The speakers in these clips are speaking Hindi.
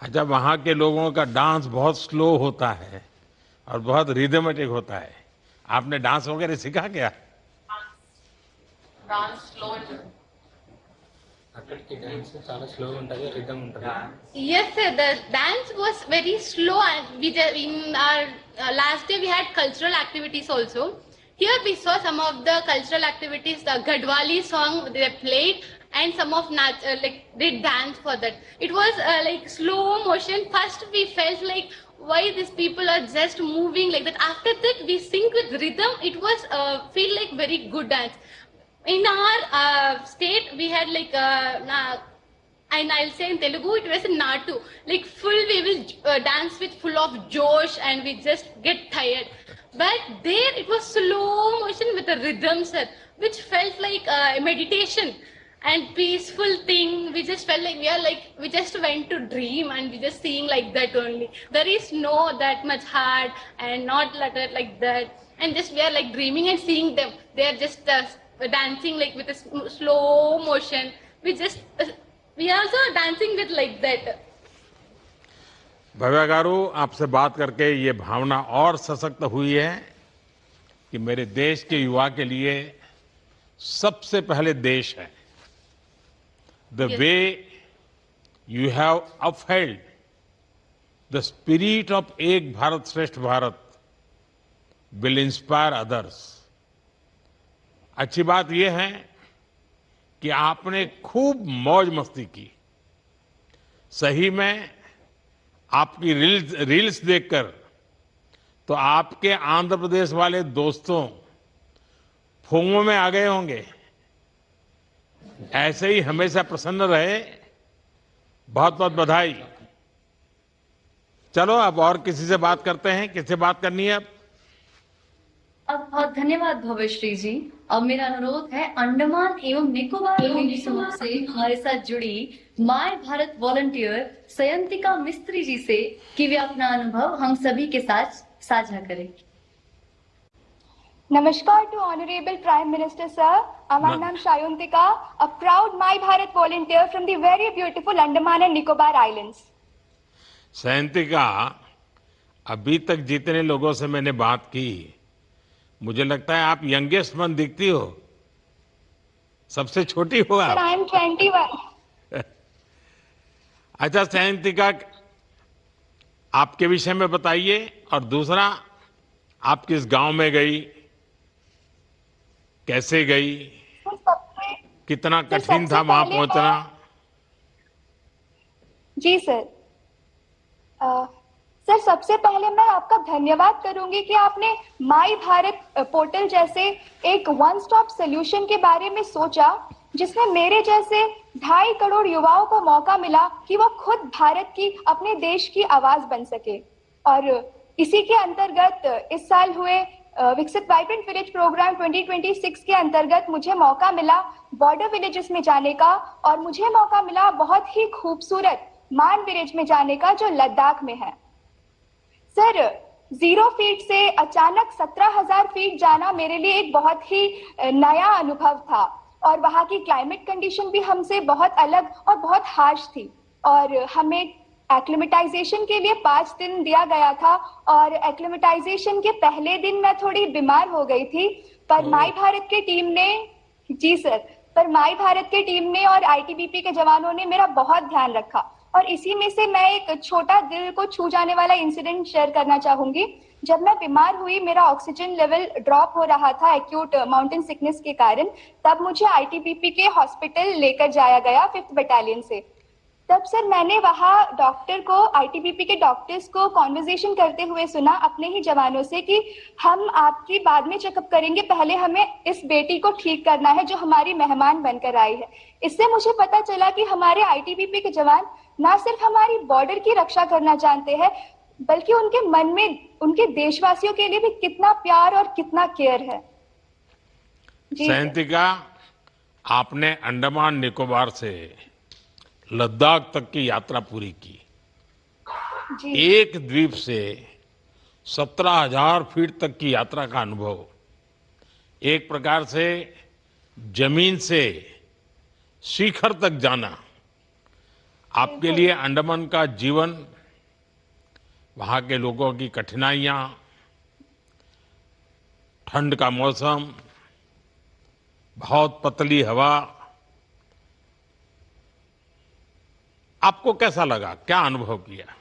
अच्छा, वहाँ के लोगों का डांस बहुत स्लो होता है और बहुत रिदमेटिक होता है। आपने डांस वगैरह सीखा क्या? डांस स्लो ఉంటుంది. అక్కడికి డాన్స్ చాలా స్లోగా ఉంటుంది, రిథమ్ ఉంటుంది. Yes, sir. The dance was very slow, and in our last day we had cultural activities also. Here we saw some of the cultural activities. The Gadwali song they played, and some of like they danced for that. It was like slow motion. First we felt like why these people are just moving like that. After that we sync with rhythm. It was feel like very good dance. In our state we had like and I'll say in Telugu it was a natu, like full we will dance with full of josh and we just get tired. But there it was slow motion with a rhythm, sir, which felt like a meditation and peaceful thing. We just felt like we just went to dream and we just seeing like that only. There is no that much hard and not like that, and just we are like dreaming and seeing them. They are just dancing like with a slow motion. We are also dancing with like that. Bhavya गारू, आपसे बात करके ये भावना और सशक्त हुई है कि मेरे देश के युवा के लिए सबसे पहले देश है. The Yes. Way you have upheld the spirit of एक भारत श्रेष्ठ भारत विल इंस्पायर अदर्स. अच्छी बात यह है कि आपने खूब मौज मस्ती की. सही में आपकी रील्स देखकर तो आपके आंध्र प्रदेश वाले दोस्तों फूंगों में आ गए होंगे. ऐसे ही हमेशा प्रसन्न रहे. बहुत बहुत बधाई. चलो अब और किसी से बात करते हैं. किससे बात करनी है अब? बहुत धन्यवाद भव्यश्री जी. अब मेरा अनुरोध है अंडमान एवं निकोबार द्वीप समूह से हमारे साथ जुड़ी माय भारत वॉलंटियर सयंतिका मिस्त्री जी से कि वे अपना अनुभव हम सभी के साथ साझा करें. Namaskar to Honorable Prime Minister Sir. My name is Shayantika, a proud My Bharat volunteer from the very beautiful Andaman and Nicobar Islands. Sayantika, अभी तक जितने लोगों से मैंने बात की, मुझे लगता है आप यंगेस्ट वन दिखती हो. सबसे छोटी हो Sir, आप. I am 21. अच्छा सयंतिका, आपके विषय में बताइए. और दूसरा, आप किस गांव में गई, कैसे गई, Sir, सबसे कितना सर, कठिन सबसे था वहां पहले पहुंचना? जी सर. सर, सबसे पहले मैं आपका धन्यवाद करूंगी कि आपने माई भारत पोर्टल जैसे एक वन स्टॉप सोल्यूशन के बारे में सोचा, जिसमें मेरे जैसे 2.5 करोड़ युवाओं को मौका मिला कि वो खुद भारत की, अपने देश की आवाज बन सके. और इसी के अंतर्गत इस साल हुए विकसित वाइब्रेंट विलेज प्रोग्राम 2026 के अंतर्गत मुझे मौका मिला बॉर्डर विलेजेस में जाने का, और मुझे मौका मिला बहुत ही खूबसूरत मान विलेज में जाने का जो लद्दाख में है. सर, 0 फीट से अचानक 17,000 फीट जाना मेरे लिए एक बहुत ही नया अनुभव था, और वहां की क्लाइमेट कंडीशन भी हमसे बहुत अलग और बहुत हार्श थी, और हमें एक्लिमेटाइजेशन के लिए 5 दिन दिया गया था, और एक्लिमेटाइजेशन के पहले दिन मैं थोड़ी बीमार हो गई थी. पर माई भारत की टीम ने, जी सर, पर माई भारत की टीम ने और आईटीबीपी के जवानों ने मेरा बहुत ध्यान रखा. और इसी में से मैं एक छोटा दिल को छू जाने वाला इंसिडेंट शेयर करना चाहूंगी. जब मैं बीमार हुई, मेरा ऑक्सीजन लेवल ड्रॉप हो रहा था एक्यूट माउंटेन सिकनेस के कारण, तब मुझे आईटीबीपी के हॉस्पिटल लेकर जाया गया 5th बटालियन से. तब सर मैंने वहां डॉक्टर को, आईटीबीपी के डॉक्टर्स को कॉन्वर्सेशन करते हुए सुना अपने ही जवानों से कि हम आपकी बाद में चेकअप करेंगे, पहले हमें इस बेटी को ठीक करना है जो हमारी मेहमान बनकर आई है. इससे मुझे पता चला कि हमारे आईटीबीपी के जवान ना सिर्फ हमारी बॉर्डर की रक्षा करना जानते हैं, बल्कि उनके मन में उनके देशवासियों के लिए भी कितना प्यार और कितना केयर है. सयंतिका, आपने अंडमान निकोबार से लद्दाख तक की यात्रा पूरी की. जी. एक द्वीप से 17,000 फीट तक की यात्रा का अनुभव, एक प्रकार से जमीन से शिखर तक जाना. आपके लिए अंडमान का जीवन, वहाँ के लोगों की कठिनाइयाँ, ठंड का मौसम, बहुत पतली हवा, आपको कैसा लगा, क्या अनुभव किया?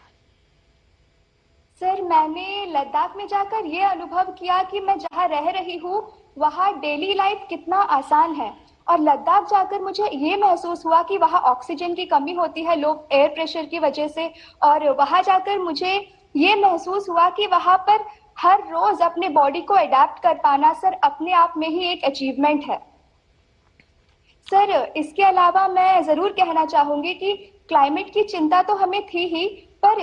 सर, मैंने लद्दाख में जाकर ये अनुभव किया कि मैं जहाँ रह रही हूँ वहाँ डेली लाइफ कितना आसान है। और लद्दाख जाकर मुझे ये महसूस हुआ कि वहाँ ऑक्सीजन की कमी होती है, लो एयर प्रेशर की वजह से। और वहाँ जाकर मुझे ये महसूस हुआ कि वहाँ पर हर रोज अपने बॉडी को अडेप्ट कर पाना सर अपने आप में ही एक अचीवमेंट है। सर, इसके अलावा मैं जरूर कहना चाहूंगी कि क्लाइमेट की चिंता तो हमें थी ही, पर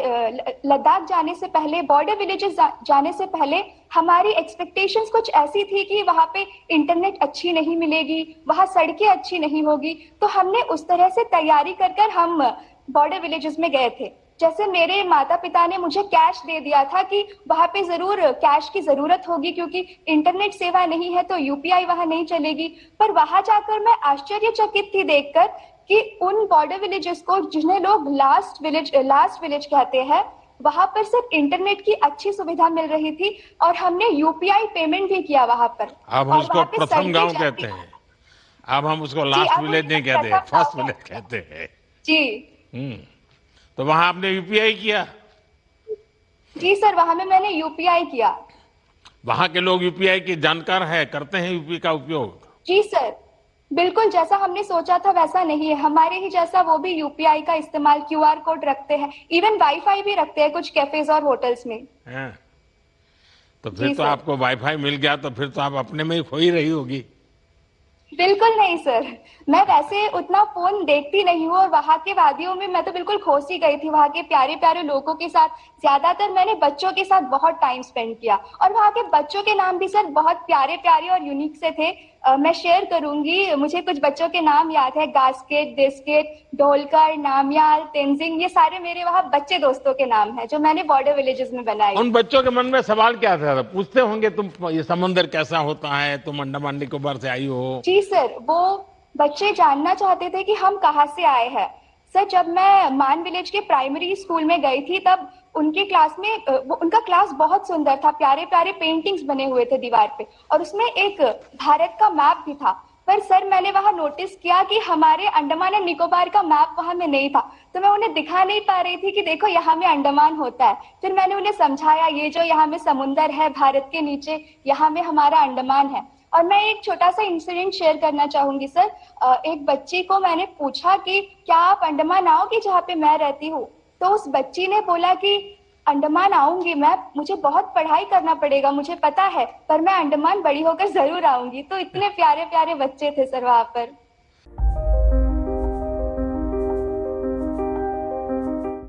लद्दाख जाने से पहले, बॉर्डर विलेजेस जाने से पहले हमारी एक्सपेक्टेशंस कुछ ऐसी थी कि वहाँ पे इंटरनेट अच्छी नहीं मिलेगी, वहाँ सड़कें अच्छी नहीं होगी। तो हमने उस तरह से तैयारी कर कर हम बॉर्डर विलेजेस में गए थे। जैसे मेरे माता पिता ने मुझे कैश दे दिया था कि वहाँ पे जरूर कैश की जरूरत होगी क्योंकि इंटरनेट सेवा नहीं है तो यूपीआई वहाँ नहीं चलेगी। पर वहाँ जाकर मैं आश्चर्यचकित थी देखकर कि उन बॉर्डर विलेजेस को, जिन्हें लोग लास्ट विलेज कहते हैं, वहां पर सिर्फ इंटरनेट की अच्छी सुविधा मिल रही थी और हमने यूपीआई पेमेंट भी किया वहां पर। अब हम उसको प्रथम गांव कहते हैं, अब हम उसको लास्ट विलेज नहीं कहते, फर्स्ट विलेज कहते हैं जी। तो वहां आपने यूपीआई किया? जी सर, वहां में मैंने यूपीआई किया। वहां के लोग यूपीआई के जानकार है, करते हैं यूपी का उपयोग? जी सर, बिल्कुल जैसा हमने सोचा था वैसा नहीं है। हमारे ही जैसा वो भी यूपीआई का इस्तेमाल, क्यूआर कोड रखते हैं, इवन वाईफाई भी रखते हैं कुछ कैफेज और होटल्स में। तो फिर तो आपको वाईफाई मिल गया, तो फिर तो आप अपने में ही खो ही रही होगी। बिल्कुल नहीं सर, मैं वैसे उतना फोन देखती नहीं हूँ और वहाँ के वादियों में मैं तो बिल्कुल खोस ही गई थी वहाँ के प्यारे प्यारे लोगों के साथ। ज्यादातर मैंने बच्चों के साथ बहुत टाइम स्पेंड किया और वहाँ के बच्चों के नाम भी सर बहुत प्यारे प्यारे और यूनिक से थे। मैं शेयर करूंगी, मुझे कुछ बच्चों के नाम याद है, गास्केट, देस्केट, ढोलकर, नामयाल, तेंजिंग, ये सारे मेरे वहाँ बच्चे दोस्तों के नाम हैं जो मैंने बॉर्डर विलेजेस में बनाए। उन बच्चों के मन में सवाल क्या था? पूछते होंगे तुम ये समंदर कैसा होता है, तुम अंडमान निकोबार से आई हो? जी सर, वो बच्चे जानना चाहते थे कि हम कहाँ से आए हैं। सर, जब मैं मान विलेज के प्राइमरी स्कूल में गई थी तब उनके क्लास में उनका क्लास बहुत सुंदर था, प्यारे प्यारे पेंटिंग्स बने हुए थे दीवार पे और उसमें एक भारत का मैप भी था। पर सर, मैंने वहां नोटिस किया कि हमारे अंडमान एंड निकोबार का मैप वहां में नहीं था, तो मैं उन्हें दिखा नहीं पा रही थी कि देखो यहाँ में अंडमान होता है। फिर मैंने उन्हें समझाया, ये जो यहाँ में समुंदर है भारत के नीचे, यहाँ में हमारा अंडमान है। और मैं एक छोटा सा इंसिडेंट शेयर करना चाहूंगी सर। एक बच्ची को मैंने पूछा कि क्या आप अंडमान आओगी जहाँ पे मैं रहती हूँ, तो उस बच्ची ने बोला कि अंडमान आऊंगी मैं, मुझे बहुत पढ़ाई करना पड़ेगा मुझे पता है, पर मैं अंडमान बड़ी होकर जरूर आऊंगी। तो इतने प्यारे प्यारे बच्चे थे सर वहां पर।